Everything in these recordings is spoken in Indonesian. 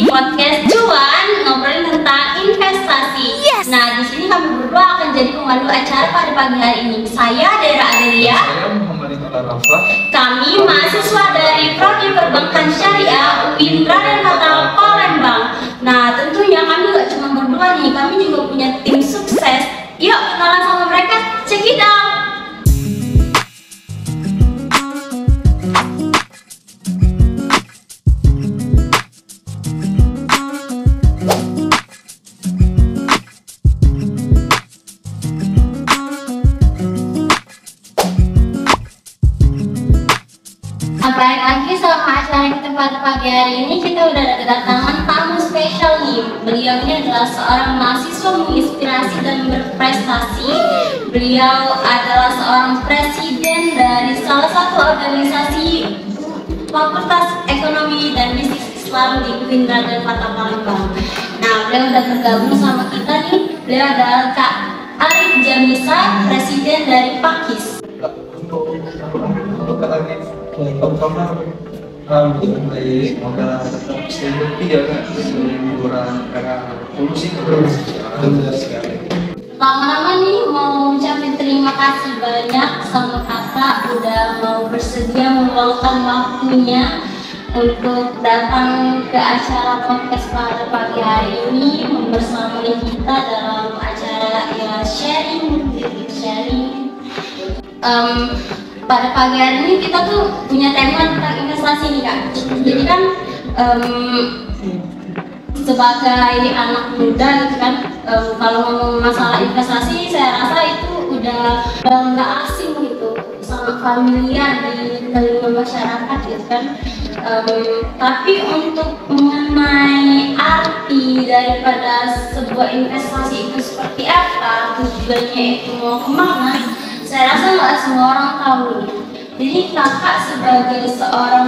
podcast Cuan, ngobrolin tentang investasi. Nah, di sini kami berdua akan jadi pemandu acara pada pagi hari ini. Saya Dera Adelia. Saya Muhammad Iqbal Rafa. Kami mahasiswa dari Prodi Perbankan Syariah UIN Raden Fatah Palembang. Nah, tentunya kami gak cuma berdua nih, kami juga punya tim sukses. Yuk, kenalan sama mereka. Check it out. Balik lagi sama acara kita pada pagi hari ini. Kita udah ada kedatangan tamu spesial nih. Beliau ini adalah seorang mahasiswa menginspirasi dan berprestasi. Beliau adalah seorang presiden dari salah satu organisasi Fakultas Ekonomi dan Bisnis Islam di UIN Raden Fatah Palembang. Nah, beliau udah bergabung sama kita nih. Beliau adalah Kak Arif Jamisa, presiden dari Pakis. Pertama, baik, semoga tetap stay healthy ya kak, liburan karena polusi sekali. Lama-lama nih mau ucapin terima kasih banyak sama kakak udah mau bersedia meluangkan waktunya untuk datang ke acara podcast pada pagi hari ini membersamai kita dalam acara ya sharing. Pada pagi hari ini kita tuh punya tema tentang investasi nih kak. Jadi kan sebagai anak muda gitu kan, kalau ngomong masalah investasi saya rasa itu udah nggak asing gitu, sangat familiar di telinga masyarakat gitu kan. Tapi untuk mengenai arti daripada sebuah investasi itu seperti apa, tujuannya itu mau kemana, saya rasa nggak semua orang tahu nih. Jadi kakak sebagai seorang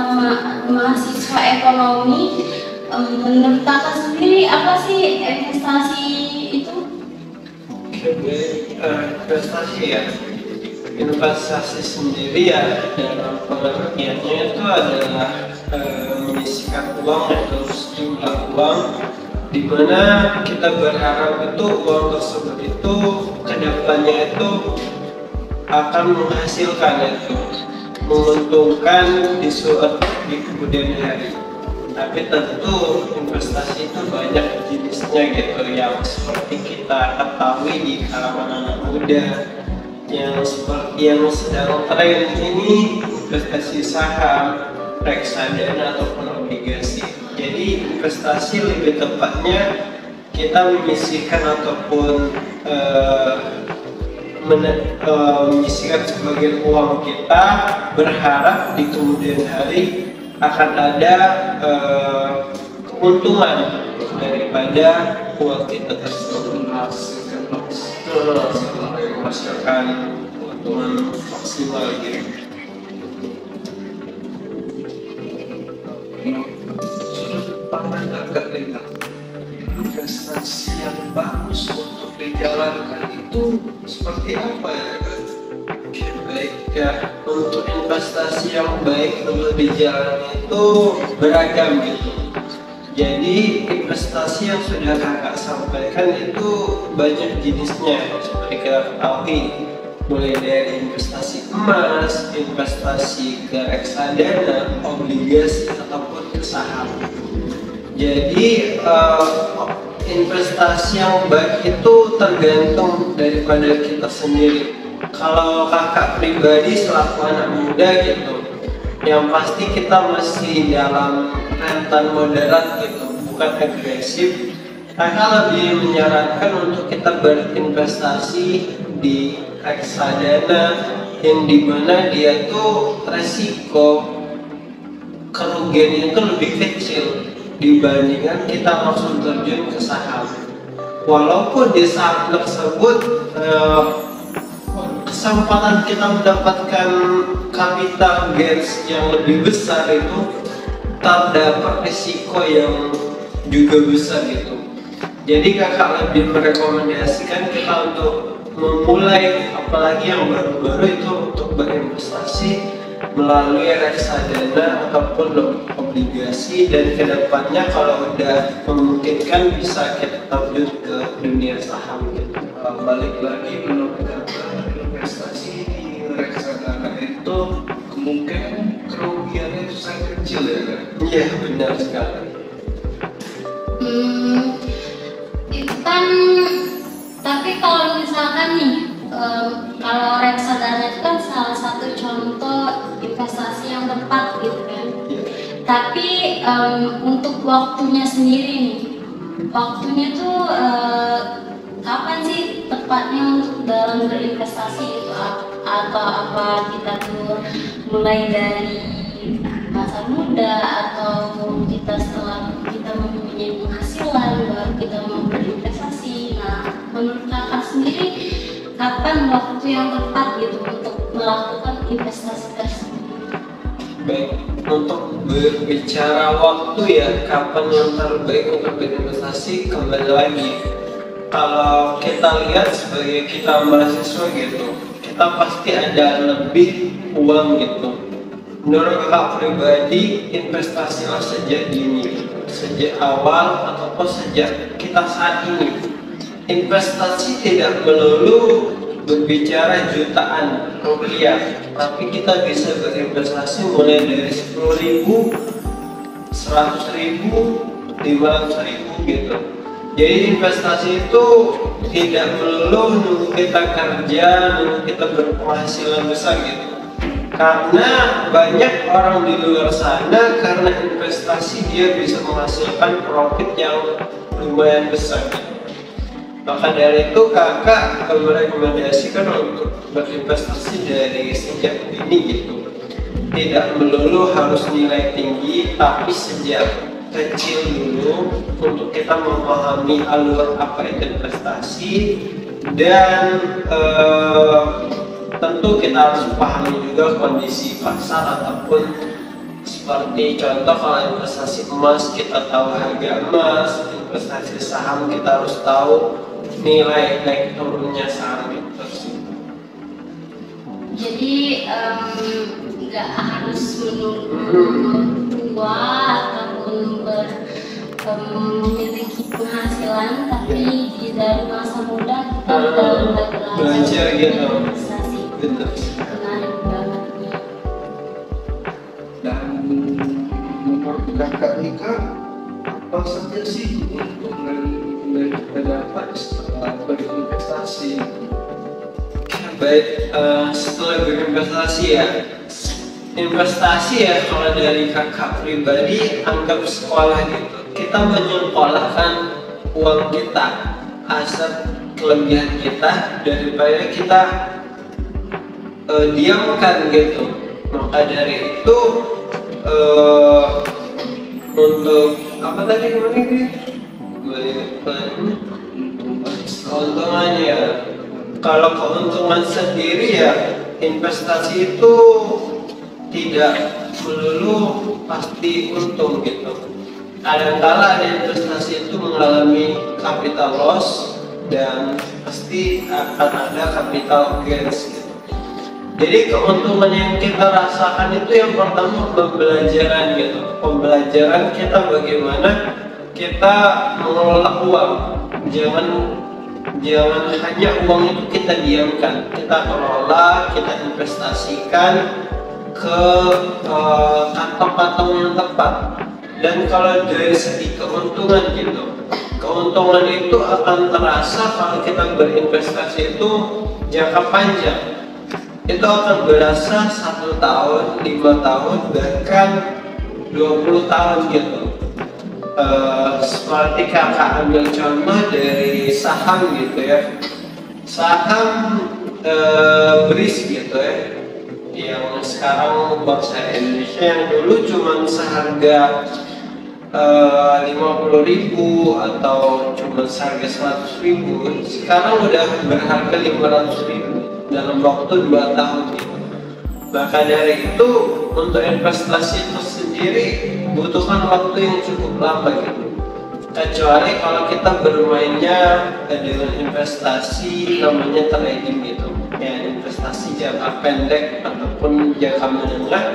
mahasiswa ekonomi, menurut kakak sendiri apa sih investasi itu? Investasi ya. Investasi sendiri ya dalam pengertiannya itu adalah menyisihkan uang atau sejumlah uang di mana kita berharap itu uang tersebut itu kedepannya itu akan menghasilkan itu menguntungkan di kemudian hari. Tapi tentu investasi itu banyak jenisnya gitu, yang seperti kita ketahui di kalangan anak muda yang seperti yang sedang tren ini, investasi saham, reksadana ataupun obligasi. Jadi investasi lebih tepatnya kita menyisihkan ataupun menyisihkan sebagian uang kita, berharap di kemudian hari akan ada keuntungan daripada uang kita tersebut, menghasilkan keuntungan maksimal gitu. Sudut pandang agak legal, investasi yang bagus untuk dijalankan itu seperti apa ya kak? Baik ya, untuk investasi yang baik untuk dijalani itu beragam gitu. Jadi investasi yang sudah kakak sampaikan itu banyak jenisnya, seperti kita ketahui, mulai dari investasi emas, investasi ke reksadana, obligasi ataupun ke saham. Jadi investasi yang baik itu tergantung daripada kita sendiri. Kalau kakak pribadi selaku anak muda gitu, yang pasti kita masih dalam rentan moderat gitu, bukan agresif. Kakak lebih menyarankan untuk kita berinvestasi di reksadana yang dimana dia tuh resiko kerugiannya itu lebih kecil dibandingkan kita langsung terjun ke saham. Walaupun di saham tersebut kesempatan kita mendapatkan capital gains yang lebih besar itu terdapat risiko yang juga besar gitu. Jadi kakak lebih merekomendasikan kita untuk memulai, apalagi yang baru-baru itu, untuk berinvestasi melalui reksadana ataupun obligasi, dan kedepannya kalau udah memungkinkan bisa kita terjun ke dunia saham gitu. Balik lagi menurut kakak, investasi di reksadana itu kemungkinan kerugiannya itu sangat kecil ya kan? Iya, benar sekali. Itu kan, tapi kalau misalkan nih, kalau reksadana itu kan salah satu contoh investasi yang tepat gitu kan. Iya. Tapi untuk waktunya sendiri nih, waktunya tuh kapan sih tepatnya untuk dalam berinvestasi itu, atau apa kita tuh mulai dari masa muda, atau kita setelah kita mempunyai penghasilan baru kita mau berinvestasi. Nah, menurut kakak sendiri kapan waktu yang tepat gitu untuk melakukan investasi tersebut? Baik, untuk berbicara waktu ya, kapan yang terbaik untuk berinvestasi, kembali lagi. Kalau kita lihat sebagai kita mahasiswa gitu, kita pasti ada lebih uang gitu. Menurut kakak pribadi, investasilah sejak dini, sejak awal ataupun sejak kita saat ini. Investasi tidak melulu berbicara jutaan rupiah, tapi kita bisa berinvestasi mulai dari 10.000, 100.000, 500.000 gitu. Jadi investasi itu tidak melulu nunggu kita kerja, nunggu kita berpenghasilan besar gitu. Karena banyak orang di luar sana, karena investasi dia bisa menghasilkan profit yang lumayan besar. Maka dari itu kakak merekomendasikan untuk berinvestasi dari sejak dini gitu. Tidak melulu harus nilai tinggi, tapi sejak kecil dulu untuk kita memahami alur apa itu investasi, dan tentu kita harus pahami juga kondisi pasar, ataupun seperti contoh kalau investasi emas kita tahu harga emas, investasi saham kita harus tahu nilai naik turunnya saham itu. Jadi nggak harus menunggu tua ataupun memiliki penghasilan, tapi dari masa muda kita udah belajar gitu. investasi. Betul. Menarik banget nih. Dan menurut kakak Nika, apa saja sih keuntungan yang kita dapat setelah berinvestasi? Baik, setelah berinvestasi ya, investasi ya kalau dari kakak pribadi anggap sekolah gitu. Kita menyekolahkan uang kita, aset kelebihan kita, daripada kita diamkan gitu. Maka dari itu untuk apa tadi keuntungannya ya, kalau keuntungan sendiri ya, investasi itu tidak melulu pasti untung gitu. Kadang-kala ada investasi itu mengalami capital loss, dan pasti akan ada capital gains gitu. Jadi keuntungan yang kita rasakan itu yang pertama pembelajaran gitu. Pembelajaran kita bagaimana kita mengelola uang. Jangan hanya uang itu kita diamkan, kita kelola, kita investasikan ke kantong-kantong yang tepat. Dan kalau dari segi keuntungan gitu, keuntungan itu akan terasa kalau kita berinvestasi itu jangka panjang. Itu akan berasa 1 tahun, 5 tahun, bahkan 20 tahun gitu. Seperti kakak ambil contoh dari saham gitu ya. Saham BRIS gitu ya, yang sekarang Bursa Indonesia, yang dulu cuma seharga 50.000 atau cuma seharga 100.000, sekarang udah berharga 500.000 dalam waktu 2 tahun gitu. Maka dari itu untuk investasi itu sendiri butuhkan waktu yang cukup lama gitu. Kecuali kalau kita bermainnya dengan investasi namanya trading gitu. ya investasi jangka pendek ataupun jangka menengah,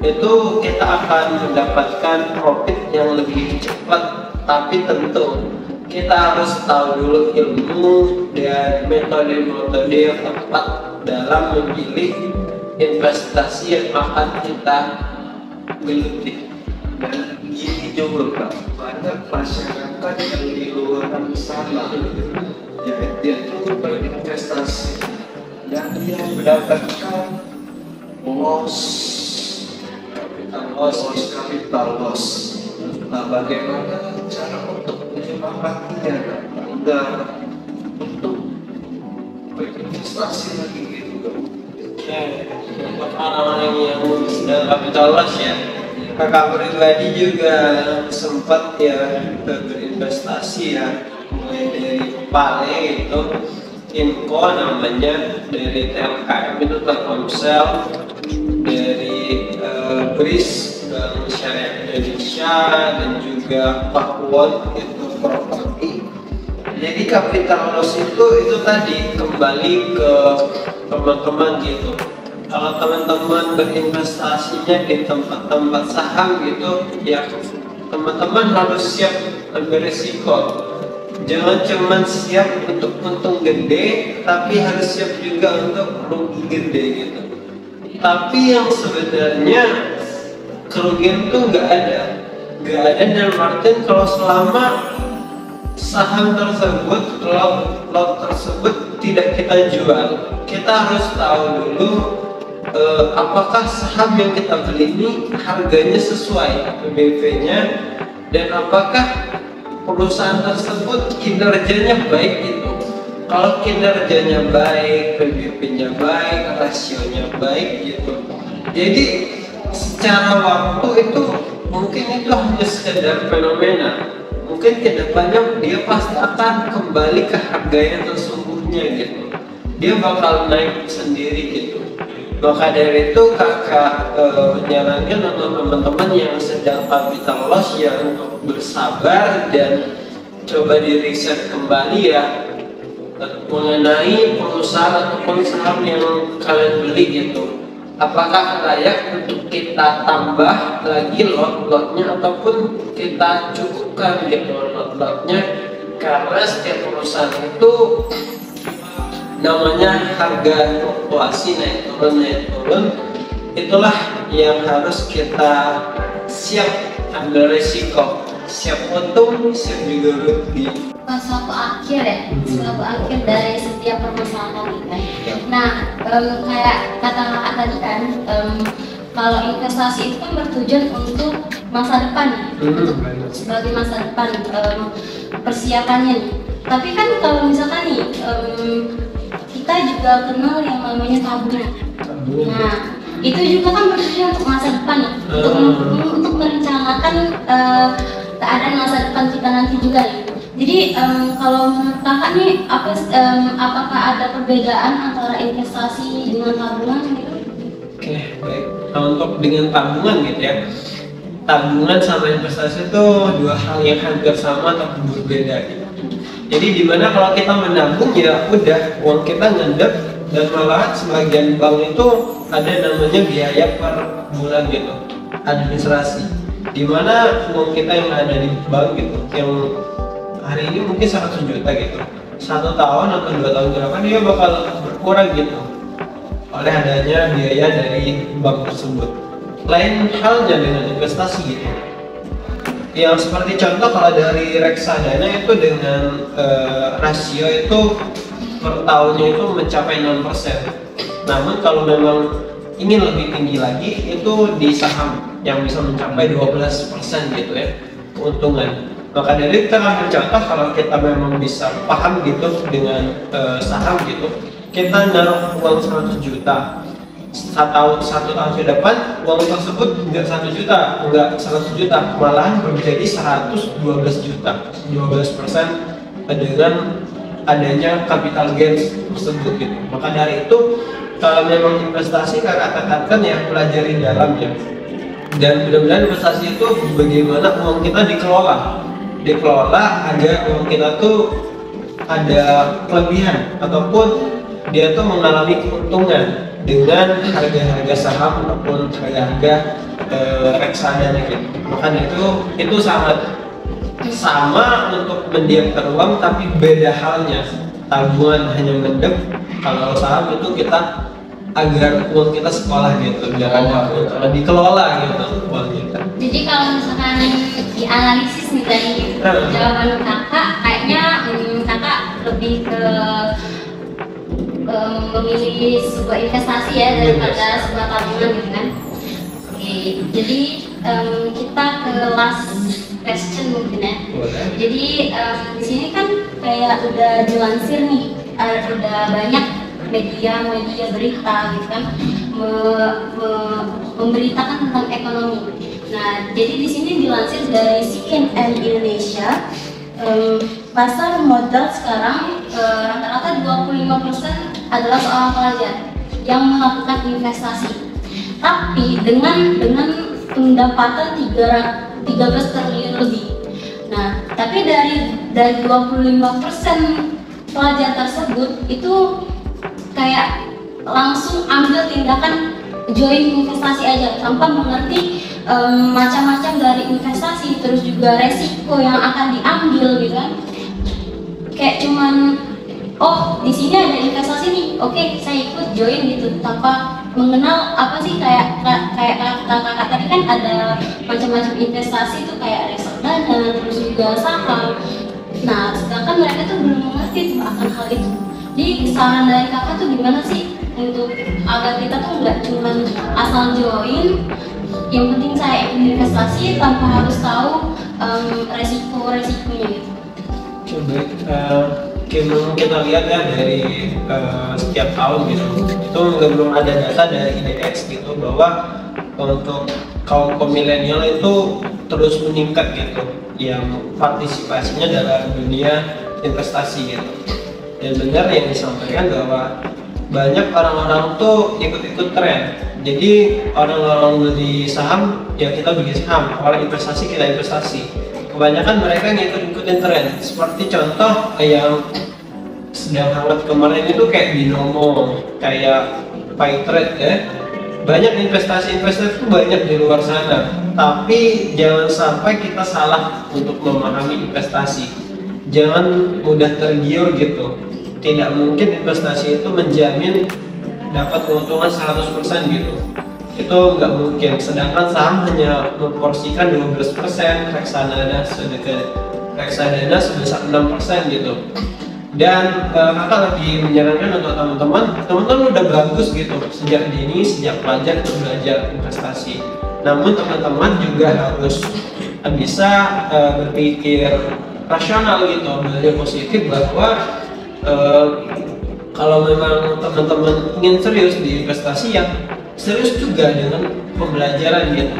itu kita akan mendapatkan profit yang lebih cepat. Tapi tentu kita harus tahu dulu ilmu dan metode-metode yang tepat dalam memilih investasi yang akan kita geluti. Dan gini juga Pak, banyak masyarakat yang di luar sana yaitu berinvestasi dan dia mendapatkan loss, capital loss. Nah, bagaimana cara untuk menyemangatinya dan untuk berinvestasi lagi gitu? Buat orang-orang yang sedang capital loss ya, kakak pribadi juga sempat ya berinvestasi ya, mulai dari Pale itu Info namanya, dari TLKM itu Telkomsel, dari BRIS Bank Syariah Indonesia, dan juga Pakuwon itu properti. Jadi capital loss itu tadi kembali ke teman-teman gitu. Kalau teman-teman berinvestasinya di tempat-tempat saham gitu, ya teman-teman harus siap ambil risiko. Jangan cuma siap untuk untung gede, tapi harus siap juga untuk rugi gede gitu. Tapi yang sebenarnya kerugian tuh nggak ada dalam artian kalau selama saham tersebut, lot tersebut tidak kita jual. Kita harus tahu dulu apakah saham yang kita beli ini harganya sesuai PBV-nya, dan apakah perusahaan tersebut kinerjanya baik gitu. Kalau kinerjanya baik, PBV-nya baik, rasionya baik gitu. Jadi secara waktu itu mungkin itu hanya sekedar fenomena. Mungkin kedepannya dia pasti akan kembali ke harga yang sesungguhnya gitu. Dia bakal naik sendiri gitu. Maka dari itu kakak menyarankan untuk teman-teman yang sedang capital loss ya untuk bersabar dan coba di riset kembali ya mengenai perusahaan ataupun saham yang kalian beli gitu. Apakah layak untuk kita tambah lagi lot-lotnya ataupun kita cukupkan gitu lot-lotnya, karena setiap perusahaan itu namanya harga fluktuasi, naik turun. Itulah yang harus kita siap ambil resiko, siap untung, siap juga rugi. Suatu akhir ya, suatu akhir dari setiap permasalahan ini kan. Nah, kayak kata kakak tadi kan, kalau investasi itu kan bertujuan untuk masa depan, sebagai masa depan persiapannya nih. Tapi kan kalau misalkan nih kita juga kenal yang namanya tabungan. Nah, itu juga kan bertujuan untuk masa depan nih, untuk merencanakan keadaan masa depan kita nanti juga nih. Jadi kalau menurut kakak nih, apakah ada perbedaan antara investasi dengan tabungan gitu? Oke, baik. Nah, untuk dengan tabungan gitu ya, tabungan sama investasi itu dua hal yang hampir sama tapi berbeda gitu. Jadi dimana kalau kita menabung ya udah uang kita ngendap, dan malahan sebagian bank itu ada namanya biaya per bulan gitu, administrasi. Dimana uang kita yang ada di bank gitu, yang hari ini mungkin 100 juta gitu, 1 tahun atau 2 tahun ke depan dia bakal berkurang gitu oleh adanya biaya dari bank tersebut. Lain halnya dengan investasi gitu, yang seperti contoh kalau dari reksadana itu dengan rasio itu per tahunnya itu mencapai 6%. Namun kalau memang ingin lebih tinggi lagi itu di saham yang bisa mencapai 12% gitu ya keuntungan. Maka dari kita ambil contoh, kalau kita memang bisa paham gitu dengan saham gitu, kita naruh uang 100 juta, satu tahun ke depan uang tersebut enggak 1 juta, enggak 100 juta, malahan menjadi 112 juta, 12% dengan adanya capital gains tersebut gitu. Maka dari itu kalau memang investasi kakak tekankan ya pelajari dalamnya, dan benar-benar investasi itu bagaimana uang kita dikelola agar uang kita tuh ada kelebihan ataupun dia tuh mengalami keuntungan dengan harga-harga saham ataupun harga-harga reksadana gitu. Makanya itu sangat sama untuk mendiamkan uang, tapi beda halnya. Tabungan hanya mendem, kalau saham itu kita agar uang kita sekolah gitu, biar ada uang dikelola gitu uang kita. Jadi kalau misalkan dianalisis nih dari jawaban kakak, kayaknya kakak lebih ke memilih sebuah investasi ya daripada sebuah tabungan gitu kan. Oke, jadi kita ke last question mungkin ya. Jadi di sini kan kayak udah dilansir nih, udah banyak media berita gitu kan memberitakan tentang ekonomi. Nah, jadi di sini dilansir dari CNN Indonesia, pasar modal sekarang rata-rata 25% adalah seorang pelajar yang melakukan investasi. Tapi dengan pendapatan 13 triliun lebih. Nah, tapi dari 25% pelajar tersebut itu kayak langsung ambil tindakan join investasi aja tanpa mengerti macam-macam dari investasi, terus juga resiko yang akan diambil gitu kan. Kayak cuman oh di sini ada investasi nih, oke saya ikut join gitu tanpa mengenal apa sih kayak kakak tadi kan ada macam-macam investasi tuh kayak reksadana terus juga saham. Nah sedangkan mereka tuh belum mengerti tuh akan hal itu. Jadi saran dari kakak tuh gimana sih untuk agar kita tuh nggak cuma asal join, yang penting saya investasi tanpa harus tahu resiko-resikonya gitu. Kita lihat ya dari setiap tahun gitu, itu belum ada data dari IDX gitu bahwa untuk kaum milenial itu terus meningkat gitu, yang partisipasinya dalam dunia investasi gitu. Dan benar yang disampaikan bahwa banyak orang-orang tuh ikut-ikut tren. Jadi orang-orang beli saham ya kita beli saham, orang investasi kita investasi. Kebanyakan mereka ngikut-ikutin tren. Seperti contoh yang sedang hangat kemarin itu kayak Binomo, kayak Paytrade ya. Banyak investasi-investasi itu banyak di luar sana. Tapi jangan sampai kita salah untuk memahami investasi. Jangan mudah tergiur gitu. Tidak mungkin investasi itu menjamin dapat keuntungan 100% gitu. Itu nggak mungkin, sedangkan saham hanya memporsikan 12%, reksadana sebesar 6% gitu. Dan kakak lebih menyarankan untuk teman-teman udah bagus gitu sejak dini, sejak pelajar untuk belajar investasi. Namun teman-teman juga harus bisa berpikir rasional gitu, belajar positif bahwa kalau memang teman-teman ingin serius di investasi, yang serius juga dengan pembelajaran gitu.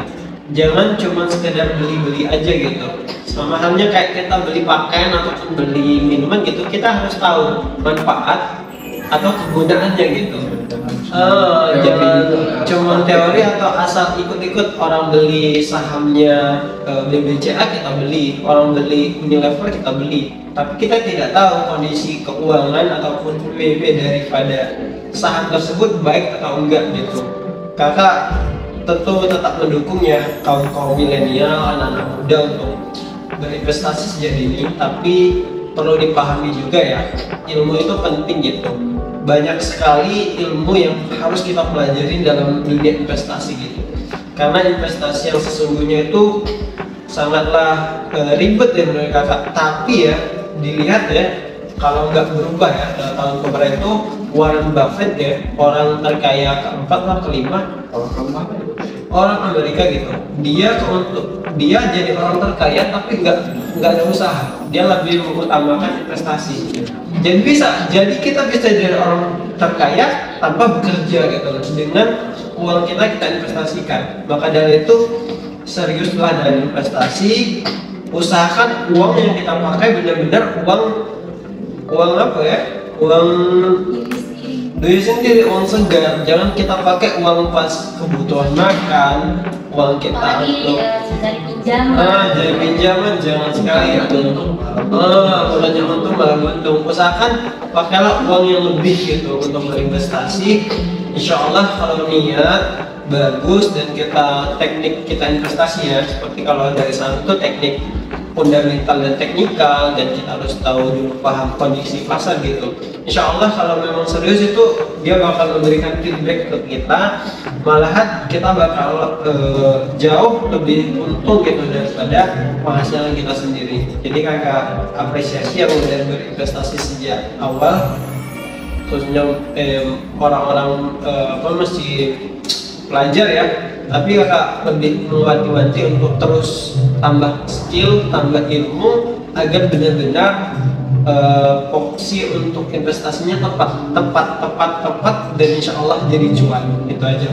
Jangan cuma sekedar beli-beli aja gitu. Sama halnya kayak kita beli pakaian ataupun beli minuman gitu, kita harus tahu manfaat atau kegunaannya gitu. Jangan cuma teori atau asal ikut-ikut orang beli sahamnya BBCA kita beli, orang beli Unilever kita beli. Tapi kita tidak tahu kondisi keuangan ataupun PB daripada saham tersebut baik atau enggak gitu. Kakak tentu tetap mendukung ya kaum milenial, anak-anak muda untuk berinvestasi sejak dini, tapi perlu dipahami juga ya, ilmu itu penting gitu. Banyak sekali ilmu yang harus kita pelajari dalam dunia investasi gitu. Karena investasi yang sesungguhnya itu sangatlah ribet ya menurut kakak. Tapi ya dilihat ya, kalau nggak berubah ya, tahun kemarin itu Warren Buffett ya, orang terkaya keempat atau kelima, orang Amerika gitu. Dia jadi orang terkaya tapi nggak ada usaha. Dia lebih mengutamakan investasi. Jadi kita bisa jadi orang terkaya tanpa bekerja gitu, dengan uang kita investasikan. Maka dari itu seriuslah dalam investasi. Usahakan uang yang kita pakai benar-benar uang apa ya? Uang duit sendiri, uang segar. Jangan kita pakai uang pas kebutuhan makan, uang kita apalagi untuk dari pinjaman. jadi pinjaman jangan sekali itu. Bukannya untung malah buntung. Usahakan pakailah uang yang lebih gitu untuk berinvestasi. Insya Allah kalau niat bagus dan teknik kita investasi ya, seperti kalau dari saham itu teknik fundamental dan teknikal, dan kita harus tahu dulu paham kondisi pasar gitu. Insya Allah kalau memang serius itu dia bakal memberikan feedback ke kita, malahan kita bakal jauh lebih untung gitu daripada penghasilan kita sendiri. Jadi kakak apresiasi yang udah berinvestasi sejak awal, khususnya orang-orang masih pelajar ya, tapi kakak lebih mewanti-wanti untuk terus tambah skill, tambah ilmu agar benar-benar fokusi untuk investasinya tepat dan insya Allah jadi cuan. Itu aja.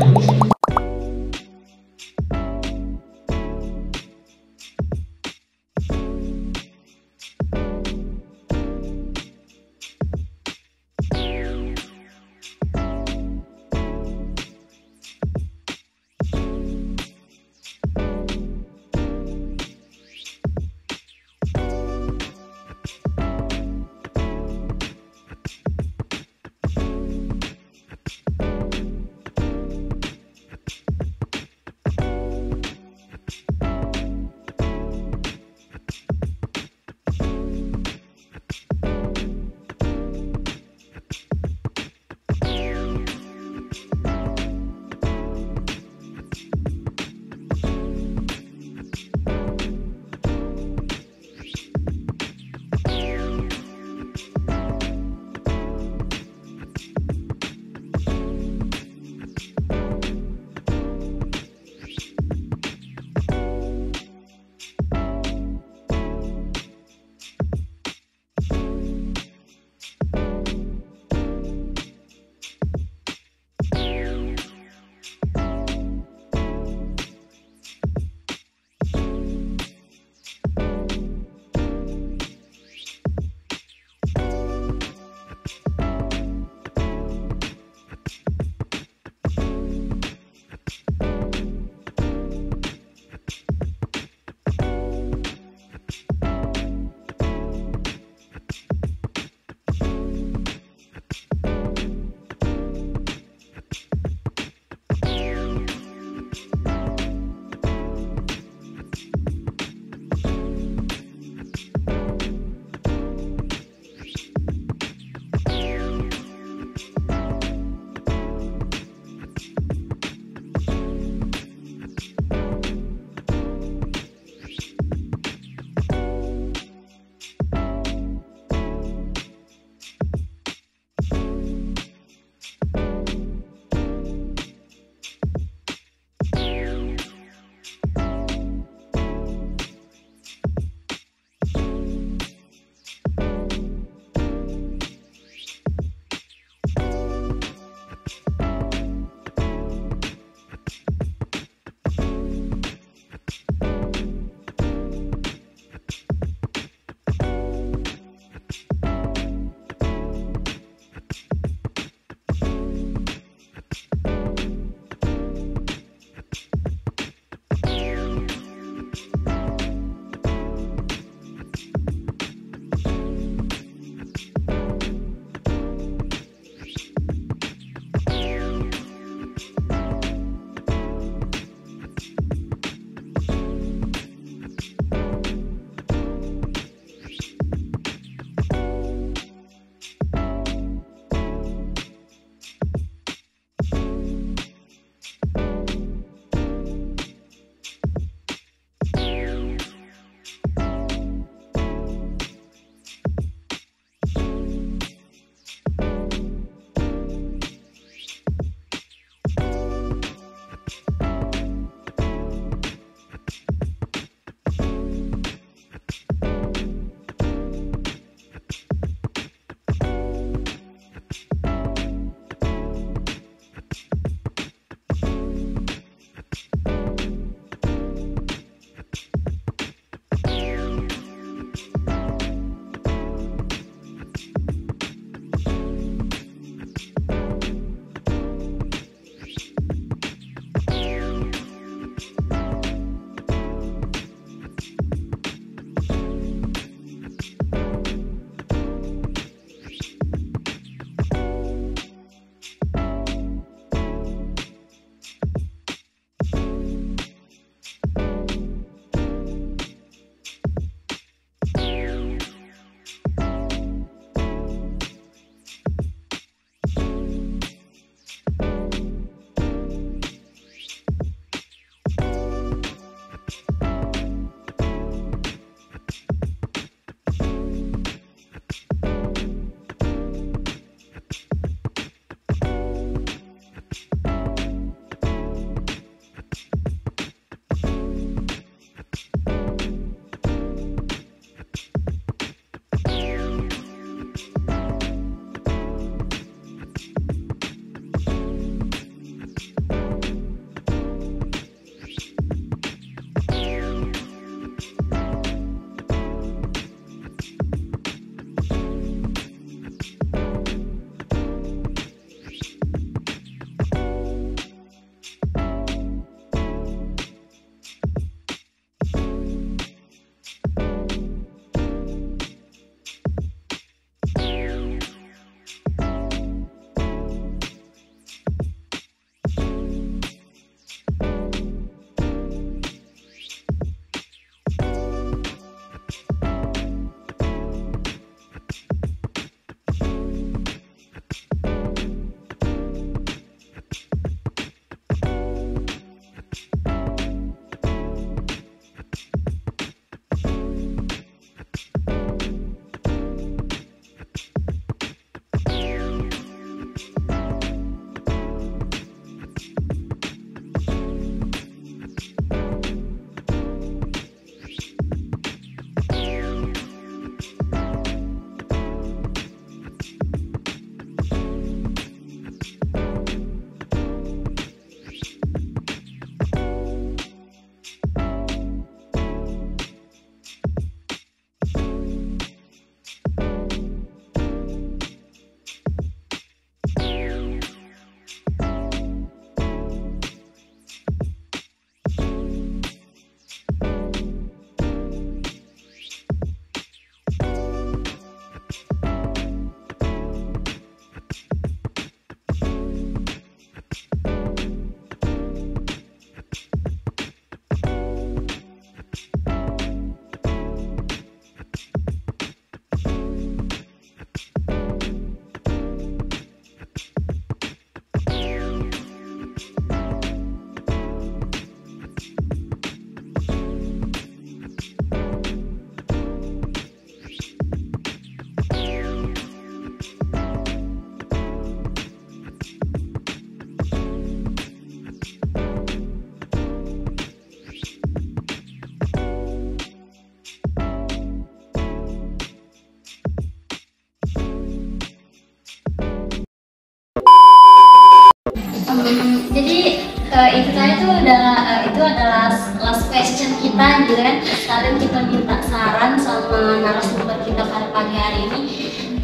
itu adalah last question kita gitu kan. Sekarang kita minta saran sama narasumber kita pada pagi hari ini.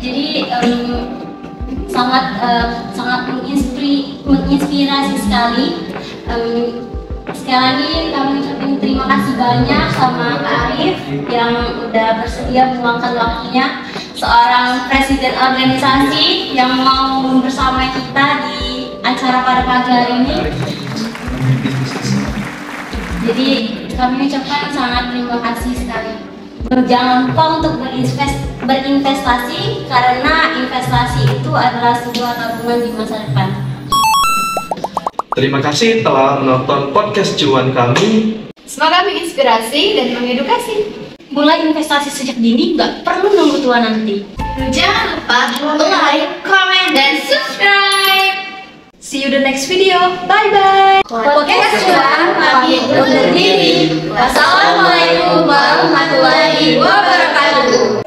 Jadi sangat menginspirasi sekali. Sekali lagi kami ucapin terima kasih banyak sama Kak Arif yang udah bersedia meluangkan waktunya, seorang presiden organisasi yang mau bersama kita di acara pada pagi hari ini. Jadi kami ucapkan sangat terima kasih sekali. Jangan lupa untuk berinvestasi karena investasi itu adalah sebuah tabungan di masa depan. Terima kasih telah menonton podcast cuan kami. Semoga menginspirasi dan mengedukasi. Mulai investasi sejak dini, nggak perlu nunggu tua nanti. Jangan lupa like, comment, dan subscribe. See you the next video. Bye-bye. Podcast cuan pamit undur diri. Wassalamualaikum warahmatullahi wabarakatuh.